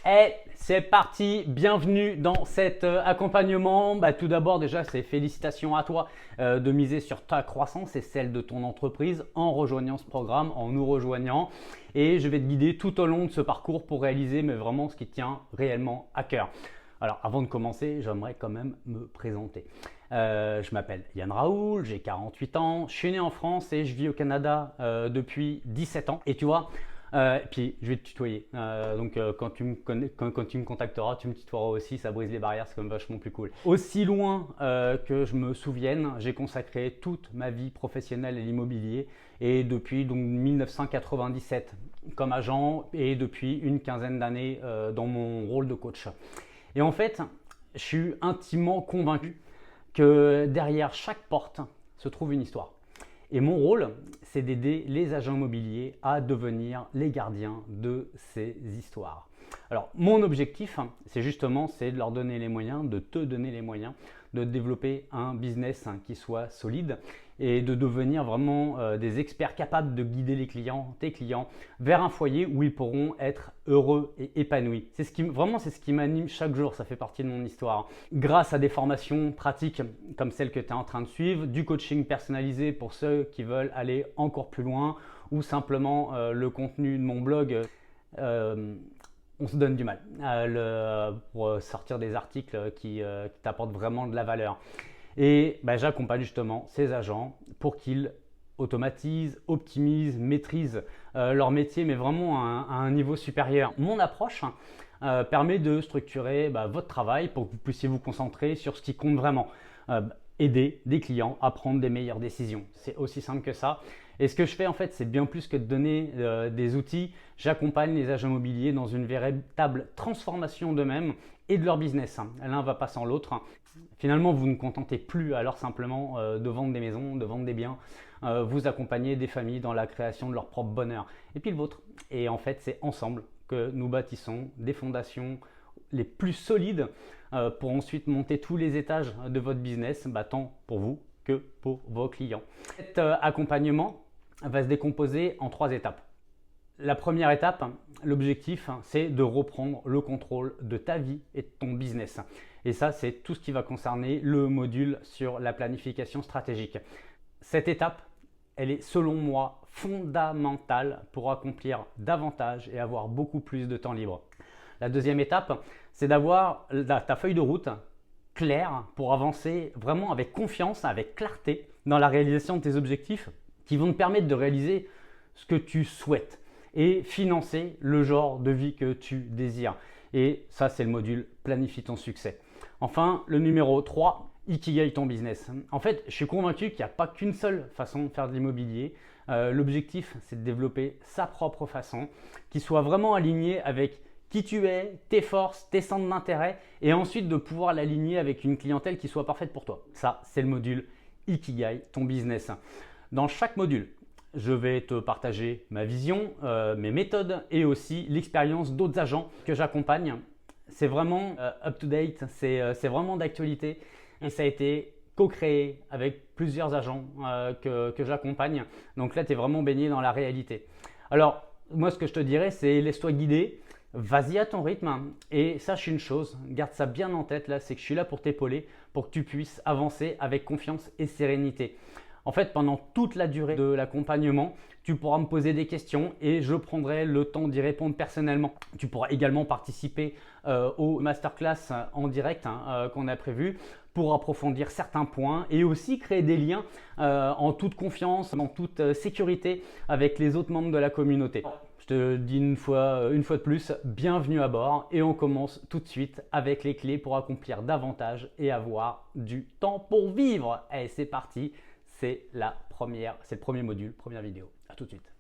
Et c'est parti, bienvenue dans cet accompagnement. Tout d'abord déjà, c'est félicitations à toi de miser sur ta croissance et celle de ton entreprise en rejoignant ce programme, en nous rejoignant. Et je vais te guider tout au long de ce parcours pour réaliser vraiment ce qui te tient réellement à cœur. Alors avant de commencer, j'aimerais quand même me présenter. Je m'appelle Yann Raoul, j'ai 48 ans, je suis né en France et je vis au Canada depuis 17 ans. Et tu vois, puis je vais te tutoyer. Quand tu me contacteras, tu me tutoieras aussi, ça brise les barrières, c'est quand même vachement plus cool. Aussi loin que je me souvienne, j'ai consacré toute ma vie professionnelle à l'immobilier et depuis donc 1997 comme agent et depuis une quinzaine d'années dans mon rôle de coach. Et en fait, je suis intimement convaincu que derrière chaque porte se trouve une histoire. Et mon rôle, c'est d'aider les agents immobiliers à devenir les gardiens de ces histoires. Alors, mon objectif, c'est de leur donner les moyens, de te donner les moyens de développer un business qui soit solide et de devenir vraiment des experts capables de guider tes clients, vers un foyer où ils pourront être heureux et épanouis. C'est ce qui m'anime chaque jour, ça fait partie de mon histoire. Grâce à des formations pratiques comme celle que tu es en train de suivre, du coaching personnalisé pour ceux qui veulent aller encore plus loin ou simplement le contenu de mon blog. On se donne du mal pour sortir des articles qui t'apportent vraiment de la valeur. Et j'accompagne justement ces agents pour qu'ils automatisent, optimisent, maîtrisent leur métier, mais vraiment à un niveau supérieur. Mon approche permet de structurer votre travail pour que vous puissiez vous concentrer sur ce qui compte vraiment. Aider des clients à prendre des meilleures décisions. C'est aussi simple que ça. Et ce que je fais en fait, c'est bien plus que de donner des outils. J'accompagne les agents immobiliers dans une véritable transformation d'eux-mêmes et de leur business. L'un va pas sans l'autre. Finalement, vous ne contentez plus alors simplement de vendre des maisons, de vendre des biens. Vous accompagnez des familles dans la création de leur propre bonheur et puis le vôtre. Et en fait, c'est ensemble que nous bâtissons des fondations les plus solides pour ensuite monter tous les étages de votre business, tant pour vous que pour vos clients. Cet accompagnement va se décomposer en 3 étapes. La première étape, l'objectif, c'est de reprendre le contrôle de ta vie et de ton business. Et ça, c'est tout ce qui va concerner le module sur la planification stratégique. Cette étape, elle est selon moi fondamentale pour accomplir davantage et avoir beaucoup plus de temps libre. La deuxième étape, c'est d'avoir ta feuille de route claire pour avancer vraiment avec confiance, avec clarté dans la réalisation de tes objectifs qui vont te permettre de réaliser ce que tu souhaites et financer le genre de vie que tu désires. Et ça, c'est le module Planifie ton succès. Enfin, le numéro 3, Ikigai ton business. En fait, je suis convaincu qu'il n'y a pas qu'une seule façon de faire de l'immobilier. L'objectif, c'est de développer sa propre façon qui soit vraiment alignée avec qui tu es, tes forces, tes centres d'intérêt et ensuite de pouvoir l'aligner avec une clientèle qui soit parfaite pour toi. Ça, c'est le module Ikigai, ton business. Dans chaque module, je vais te partager ma vision, mes méthodes et aussi l'expérience d'autres agents que j'accompagne. C'est vraiment up-to-date, c'est vraiment d'actualité et ça a été co-créé avec plusieurs agents que j'accompagne. Donc là, tu es vraiment baigné dans la réalité. Alors, moi, ce que je te dirais, c'est laisse-toi guider. Vas-y à ton rythme et sache une chose, garde ça bien en tête là, c'est que je suis là pour t'épauler, pour que tu puisses avancer avec confiance et sérénité. En fait, pendant toute la durée de l'accompagnement, tu pourras me poser des questions et je prendrai le temps d'y répondre personnellement. Tu pourras également participer aux masterclass en direct qu'on a prévu pour approfondir certains points et aussi créer des liens en toute confiance, en toute sécurité avec les autres membres de la communauté. Je te dis une fois de plus, bienvenue à bord et on commence tout de suite avec les clés pour accomplir davantage et avoir du temps pour vivre. Et c'est parti, c'est le premier module, première vidéo. À tout de suite.